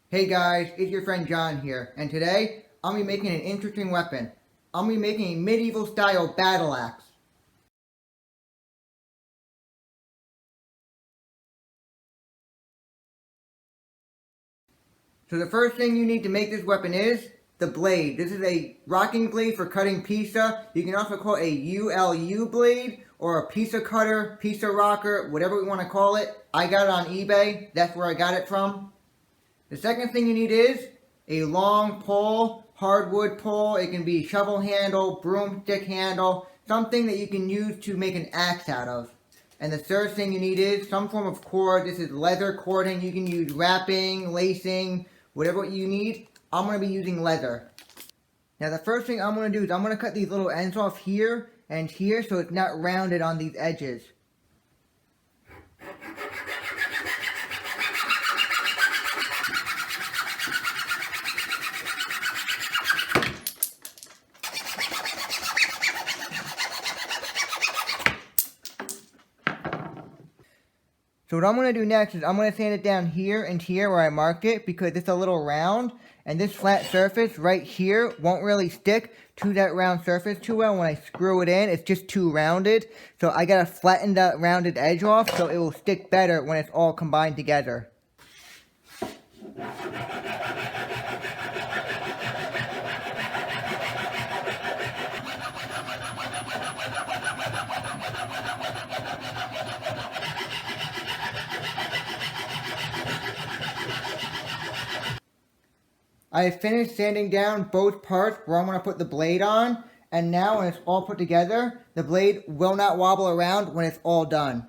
Hey guys, it's your friend John here, and today I'll be making an interesting weapon. I'll be making a medieval style battle axe. So the first thing you need to make this weapon is the blade. This is a rocking blade for cutting pizza. You can also call it a ULU blade or a pizza cutter, pizza rocker, whatever we want to call it. I got it on eBay. That's where I got it from. The second thing you need is a long pole, hardwood pole. It can be shovel handle, broomstick handle, something that you can use to make an axe out of. And the third thing you need is some form of cord. This is leather cording. You can use wrapping, lacing, whatever you need. I'm going to be using leather. Now the first thing I'm going to do is I'm going to cut these little ends off here and here so it's not rounded on these edges. So what I'm going to do next is I'm going to sand it down here and here where I marked it because it's a little round, and this flat surface right here won't really stick to that round surface too well. When I screw it in, it's just too rounded. So I got to flatten that rounded edge off so it will stick better when it's all combined together. I have finished sanding down both parts where I'm going to put the blade on, and now when it's all put together, the blade will not wobble around when it's all done.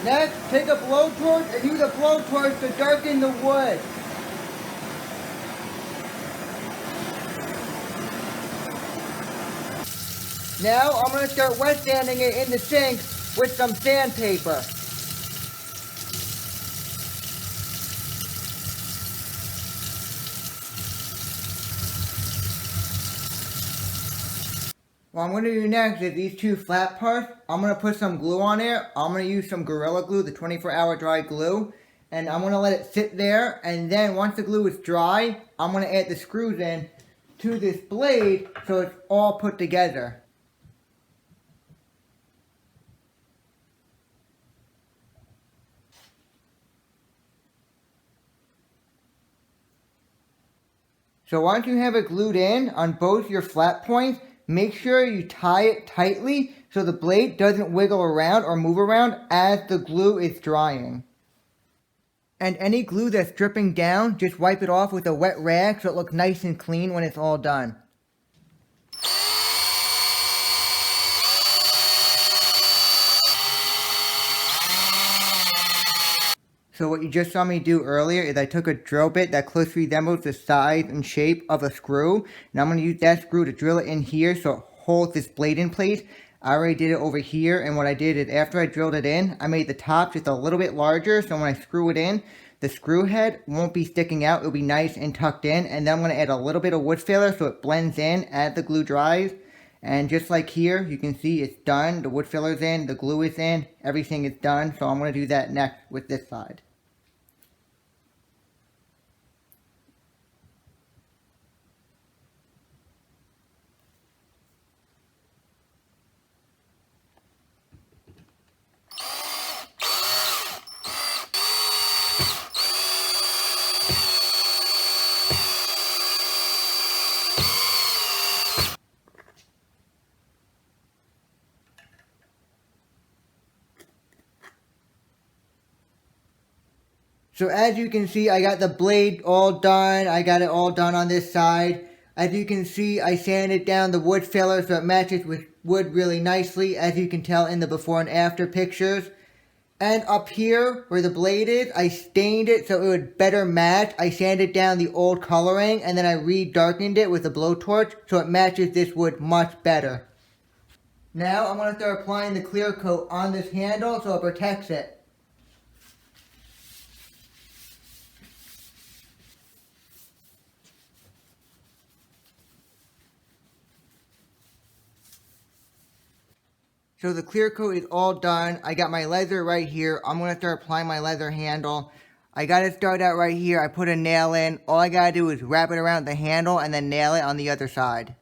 Next, take a blowtorch and use a blowtorch to darken the wood. Now I'm going to start wet sanding it in the sink with some sandpaper. What I'm going to do next is these two flat parts, I'm going to put some glue on there. I'm going to use some Gorilla Glue, the 24-hour dry glue. And I'm going to let it sit there. And then once the glue is dry, I'm going to add the screws in to this blade so it's all put together. So once you have it glued in on both your flat points, make sure you tie it tightly so the blade doesn't wiggle around or move around as the glue is drying. And any glue that's dripping down, just wipe it off with a wet rag so it looks nice and clean when it's all done. So what you just saw me do earlier is I took a drill bit that closely resembles the size and shape of a screw. And I'm going to use that screw to drill it in here so it holds this blade in place. I already did it over here, and what I did is after I drilled it in, I made the top just a little bit larger so when I screw it in, the screw head won't be sticking out. It'll be nice and tucked in. And then I'm going to add a little bit of wood filler so it blends in as the glue dries. And just like here, you can see it's done. The wood filler's in, the glue is in, everything is done. So I'm going to do that next with this side. So as you can see, I got the blade all done. I got it all done on this side. As you can see, I sanded down the wood filler so it matches with wood really nicely, as you can tell in the before and after pictures. And up here, where the blade is, I stained it so it would better match. I sanded down the old coloring, and then I re-darkened it with a blowtorch so it matches this wood much better. Now I'm going to start applying the clear coat on this handle so it protects it. So the clear coat is all done. I got my leather right here. I'm going to start applying my leather handle. I got it started out right here. I put a nail in. All I gotta do is wrap it around the handle and then nail it on the other side.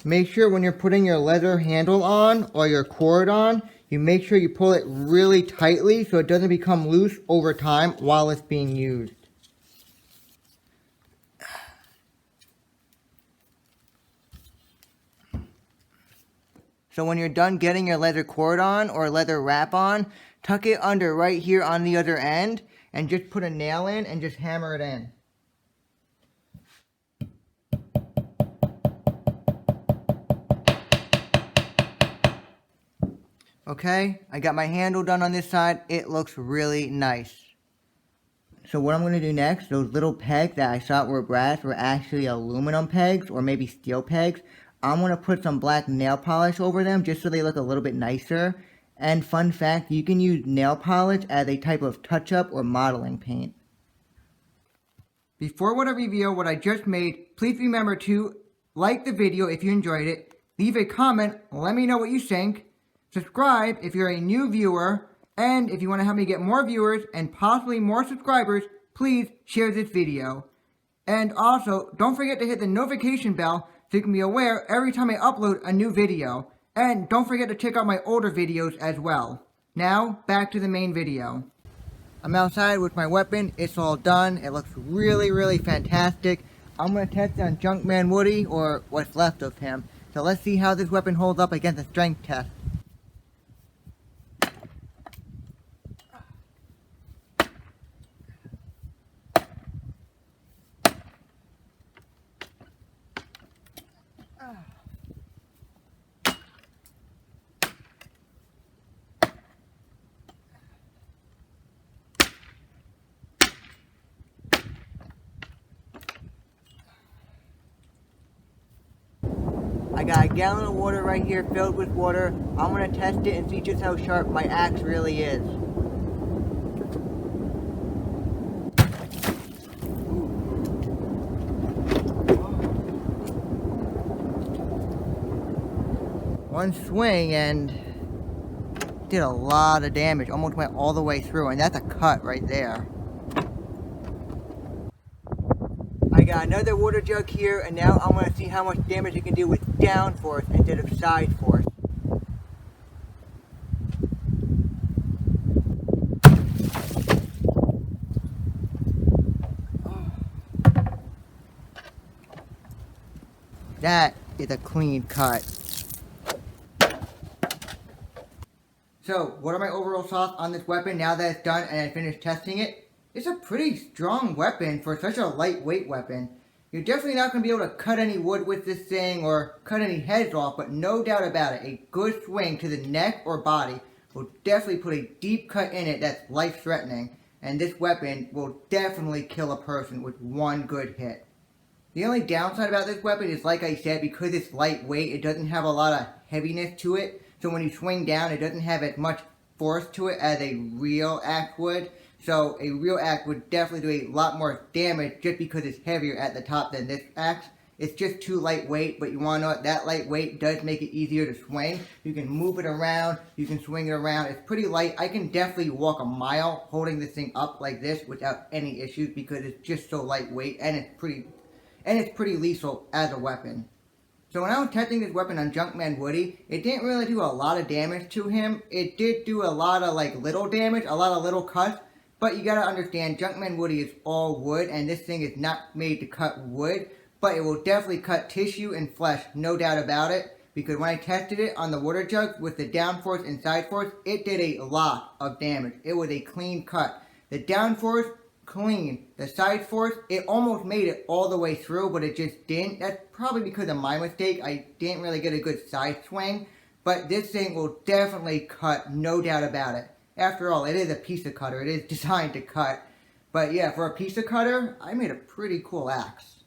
Make sure when you're putting your leather handle on or your cord on, you make sure you pull it really tightly so it doesn't become loose over time while it's being used. So when you're done getting your leather cord on or leather wrap on, tuck it under right here on the other end and just put a nail in and just hammer it in. Okay, I got my handle done on this side. It looks really nice. So what I'm going to do next, those little pegs that I thought were brass were actually aluminum pegs or maybe steel pegs. I'm going to put some black nail polish over them just so they look a little bit nicer. And fun fact, you can use nail polish as a type of touch-up or modeling paint. Before I reveal what I just made, please remember to like the video if you enjoyed it, leave a comment, let me know what you think, subscribe if you're a new viewer, and if you want to help me get more viewers and possibly more subscribers, please share this video. And also, don't forget to hit the notification bell so you can be aware every time I upload a new video. And don't forget to check out my older videos as well. Now, back to the main video. I'm outside with my weapon. It's all done. It looks really, really fantastic. I'm going to test it on Junkman Woody, or what's left of him. So let's see how this weapon holds up against a strength test. I got a gallon of water right here filled with water. I'm going to test it and see just how sharp my axe really is. One swing and did a lot of damage. Almost went all the way through, and that's a cut right there. I got another water jug here, and now I'm going to see how much damage it can do with down force instead of side force. That is a clean cut. So, what are my overall thoughts on this weapon now that it's done and I finished testing it? It's a pretty strong weapon for such a lightweight weapon. You're definitely not going to be able to cut any wood with this thing or cut any heads off, but no doubt about it, a good swing to the neck or body will definitely put a deep cut in it that's life-threatening, and this weapon will definitely kill a person with one good hit. The only downside about this weapon is, like I said, because it's lightweight, it doesn't have a lot of heaviness to it, so when you swing down, it doesn't have as much force to it as a real axe would. So a real axe would definitely do a lot more damage just because it's heavier at the top than this axe. It's just too lightweight, but you want to know what? That lightweight does make it easier to swing. You can move it around, you can swing it around. It's pretty light. I can definitely walk a mile holding this thing up like this without any issues because it's just so lightweight and it's pretty lethal as a weapon. So when I was testing this weapon on Junkman Woody, it didn't really do a lot of damage to him. It did do a lot of little damage, a lot of little cuts. But you gotta understand, Junkman Woody is all wood, and this thing is not made to cut wood, but it will definitely cut tissue and flesh, no doubt about it, because when I tested it on the water jug with the down force and side force, it did a lot of damage. It was a clean cut. The down force, clean. The side force, it almost made it all the way through, but it just didn't. That's probably because of my mistake. I didn't really get a good side swing, but this thing will definitely cut, no doubt about it. After all, it is a pizza cutter. It is designed to cut. But yeah, for a pizza cutter, I made a pretty cool axe.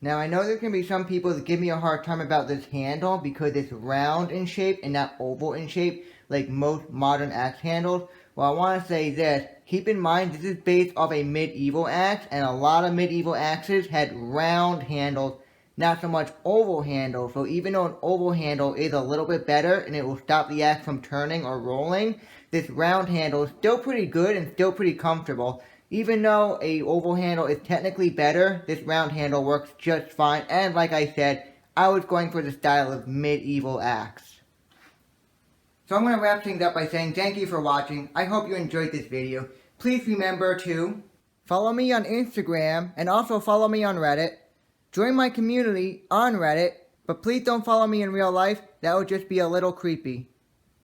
Now, I know there's going to be some people that give me a hard time about this handle because it's round in shape and not oval in shape like most modern axe handles. Well, I want to say this. Keep in mind, this is based off a medieval axe, and a lot of medieval axes had round handles, not so much oval handle. So even though an oval handle is a little bit better and it will stop the axe from turning or rolling, this round handle is still pretty good and still pretty comfortable. Even though a oval handle is technically better, this round handle works just fine. And like I said, I was going for the style of medieval axe. So I'm going to wrap things up by saying thank you for watching. I hope you enjoyed this video. Please remember to follow me on Instagram and also follow me on Reddit. Join my community on Reddit, but please don't follow me in real life. That would just be a little creepy.